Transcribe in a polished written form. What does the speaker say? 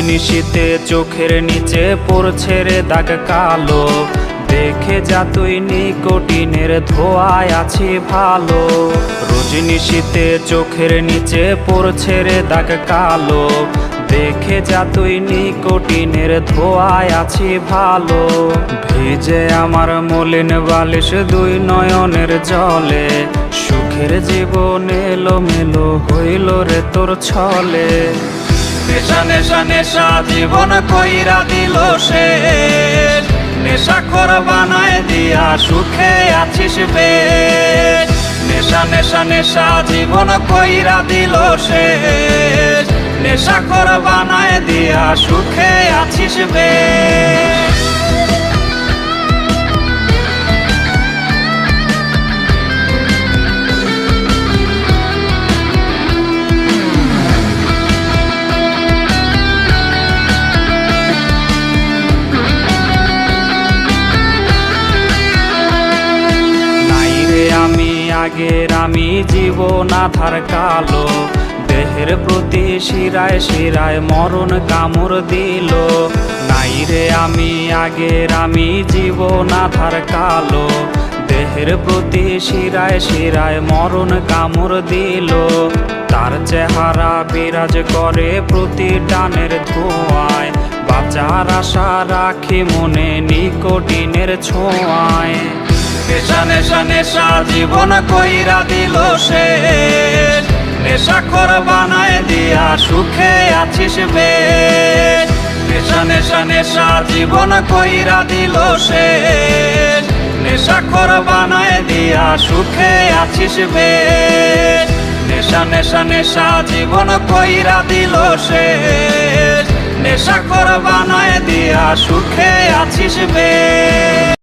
রজনীশীতে চোখের নিচে পড়ছে রে দাগ কালো, দেখে যা তুই নিকোটিনের ধোঁয়ায় আছি ভালো। রজনীশীতে চোখের নিচে পড়ছে রে দাগ কালো, দেখে যা তুই নিকোটিনের ধোঁয়ায় আছি ভালো। ভিজে আমার মলিন বালিশ দুই নয়নের জলে, সুখের জীবন এলোমেলো হইল রে তোর ছলে। নেশা নেশা নেশা জীবন কইরা দিল শেষ, নেশাখোর বানায় দিয়া সুখে আছিস বেশ। নেশা নেশা নেশা জীবন কইরা দিল শেষ, নেশাখোর বানায় দিয়া সুখে আছিস বেশ। আগের আমি জীবন আধার কালো, দেহের প্রতি শিরায় শিরায় মরণ কামড় দিল। নাই রে আমি আগের আমি জীবন আধার কালো, দেহের প্রতি শিরায় শিরায় মরণ কামড় দিল। তার চেহারা বিরাজ করে প্রতি টানের ধোঁয়ায়, বাঁচার আশা রাখি মনে নিকোটিনের ছোঁয়ায়। নেশা নেশা নেশা জীবন কইরা দিল শেষ, নেশাখোর বানায় দিয়া সুখে আছিস বেশ। নেশা নেশা নেশা জীবন কইরা দিল শেষ, নেশাখোর বানায় দিয়া সুখে আছিস বেশ। নেশা নেশা নেশা জীবন কইরা দিল শেষ, নেশাখোর বানায় দিয়া সুখে আছিস বেশ।